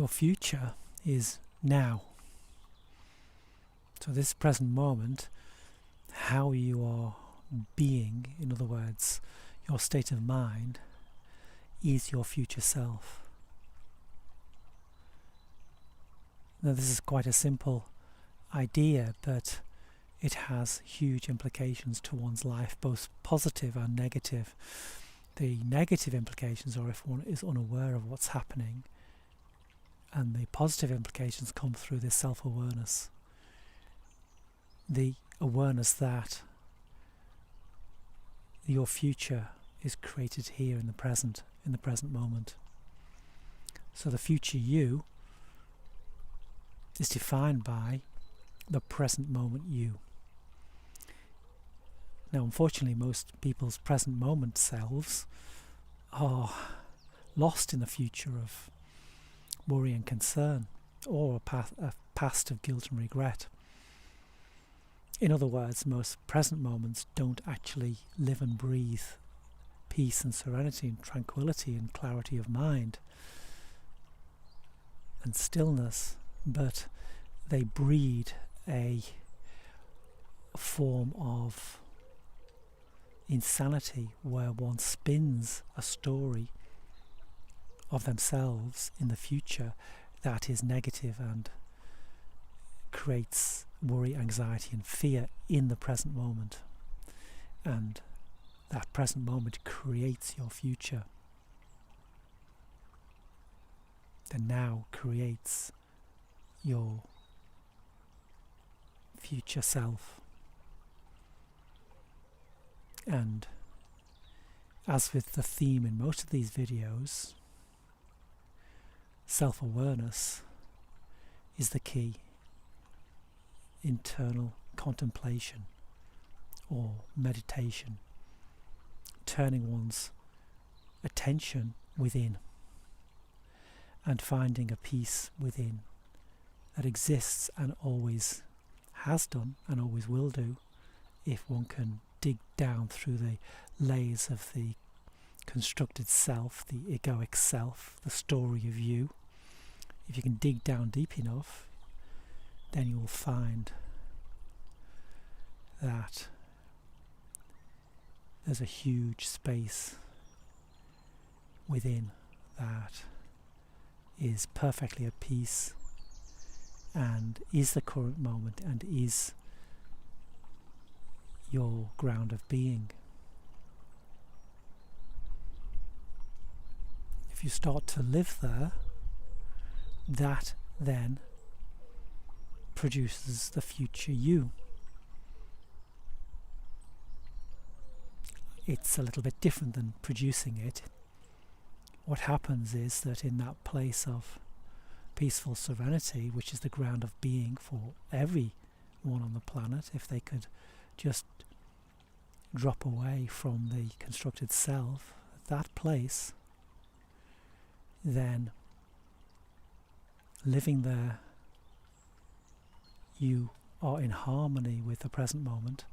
your future is now. So this present moment, how you are being, in other words, your state of mind, is your future self. Now this is quite a simple idea, but it has huge implications to one's life, both positive and negative. The negative implications are if one is unaware of what's happening, and the positive implications come through this self-awareness. The awareness that your future is created here in the present moment. So the future you is defined by the present moment you. Now, unfortunately, most people's present moment selves are lost in the future of worry and concern, or a past of guilt and regret. In other words, most present moments don't actually live and breathe peace and serenity and tranquility and clarity of mind and stillness, but they breed a form of insanity where one spins a story of themselves in the future that is negative and creates worry, anxiety and fear in the present moment. And that present moment creates your future. The now creates your future self. And as with the theme in most of these videos, self-awareness is the key. Internal contemplation or meditation, turning one's attention within and finding a peace within that exists and always has done and always will do if one can dig down through the layers of the constructed self, the egoic self, the story of you. If you can dig down deep enough, then you will find that there's a huge space within that is perfectly at peace and is the current moment and is your ground of being. If you start to live there, that then produces the future you. It's a little bit different than producing it. What happens is that in that place of peaceful serenity, which is the ground of being for everyone on the planet, if they could just drop away from the constructed self, that place, then living there, you are in harmony with the present moment,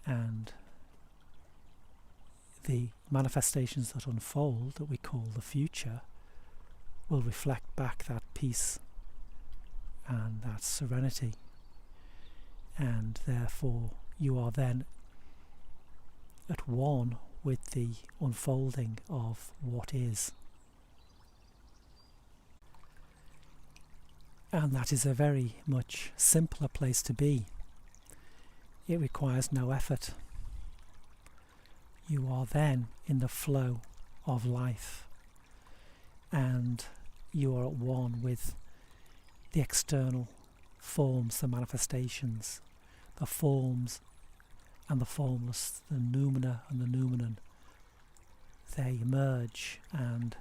and the manifestations that unfold, that we call the future, will reflect back that peace and that serenity, and therefore you are then at one with the unfolding of what is. And that is a very much simpler place to be. It requires no effort. You are then in the flow of life, and you are at one with the external forms, the manifestations, the forms and the formless, the noumena and the noumenon. They emerge and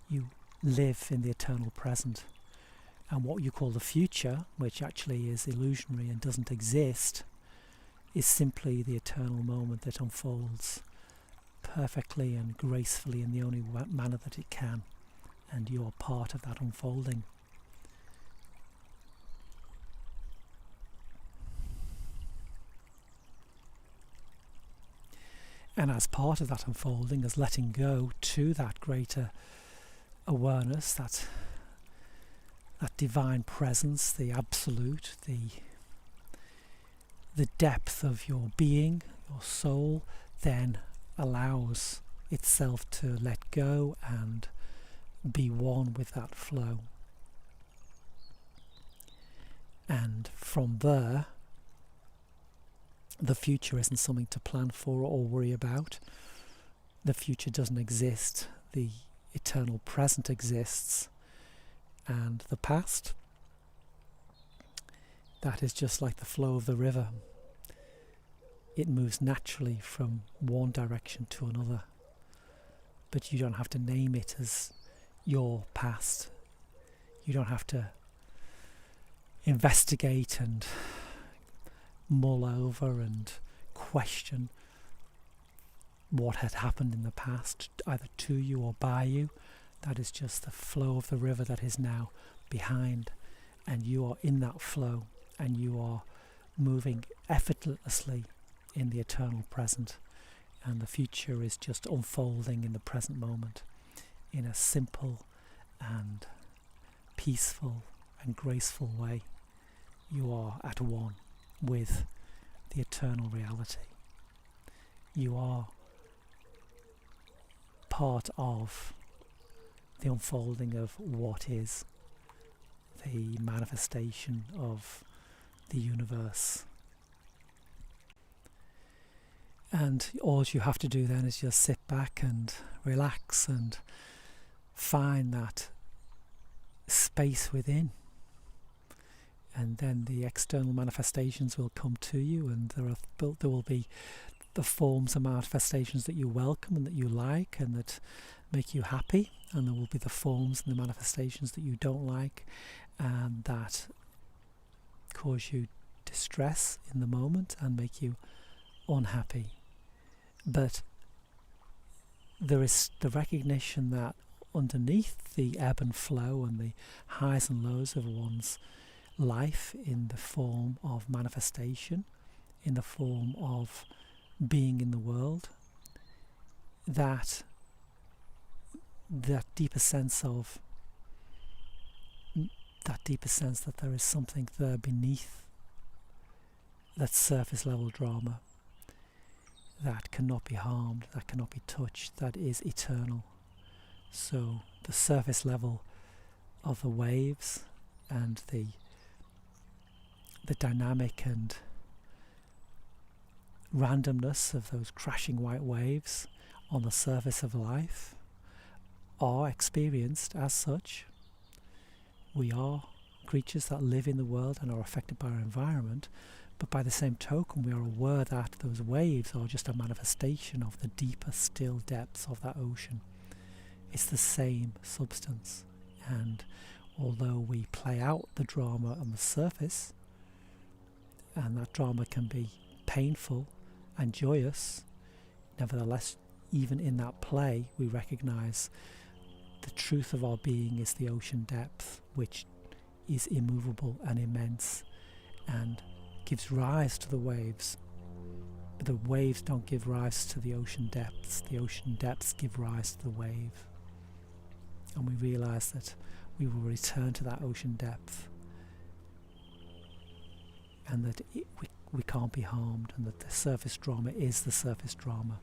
you live in the eternal present. And what you call the future, which actually is illusionary and doesn't exist, is simply the eternal moment that unfolds perfectly and gracefully in the only manner that it can, and you're part of that unfolding. And as part of that unfolding, as letting go to that greater awareness, that that divine presence, the absolute, the depth of your being, your soul, then allows itself to let go and be one with that flow. And from there, the future isn't something to plan for or worry about. The future doesn't exist. The eternal present exists. And the past, that is just like the flow of the river. It moves naturally from one direction to another. But you don't have to name it as your past. You don't have to investigate and mull over and question what had happened in the past, either to you or by you. That is just the flow of the river that is now behind, and you are in that flow, and you are moving effortlessly in the eternal present, and the future is just unfolding in the present moment in a simple and peaceful and graceful way. You are at one with the eternal reality. You are part of the unfolding of what is, the manifestation of the universe. And all you have to do then is just sit back and relax and find that space within. And then the external manifestations will come to you, and there will be the forms and manifestations that you welcome and that you like and that make you happy, and there will be the forms and the manifestations that you don't like and that cause you distress in the moment and make you unhappy. But there is the recognition that underneath the ebb and flow and the highs and lows of one's life, in the form of manifestation, in the form of being in the world, that deeper sense that there is something there beneath that surface level drama that cannot be harmed, that cannot be touched, that is eternal. So the surface level of the waves and the dynamic and randomness of those crashing white waves on the surface of life are experienced as such. We are creatures that live in the world and are affected by our environment, but by the same token we are aware that those waves are just a manifestation of the deeper still depths of that ocean. It's the same substance, and although we play out the drama on the surface, and that drama can be painful and joyous, nevertheless, even in that play, we recognize the truth of our being is the ocean depth, which is immovable and immense and gives rise to the waves. But the waves don't give rise to the ocean depths give rise to the wave. And we realize that we will return to that ocean depth, and that we can't be harmed, and that the surface drama is the surface drama.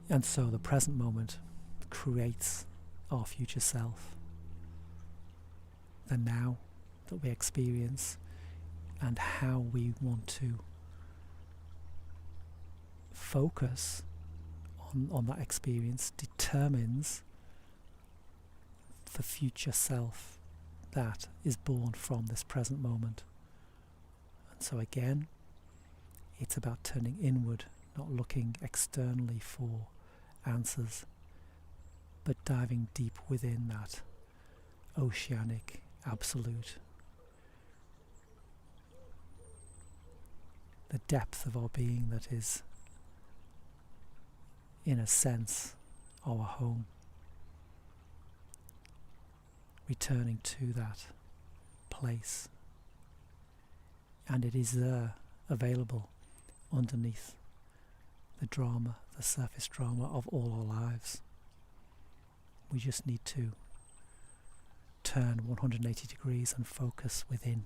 And so the present moment creates our future self, the now that we experience, and how we want to focus on that experience determines the future self that is born from this present moment. And so again, it's about turning inward, not looking externally for answers, but diving deep within that oceanic absolute, the depth of our being that is, in a sense, our home. Returning to that place, and it is there, available underneath the drama, the surface drama of all our lives. We just need to turn 180 degrees and focus within.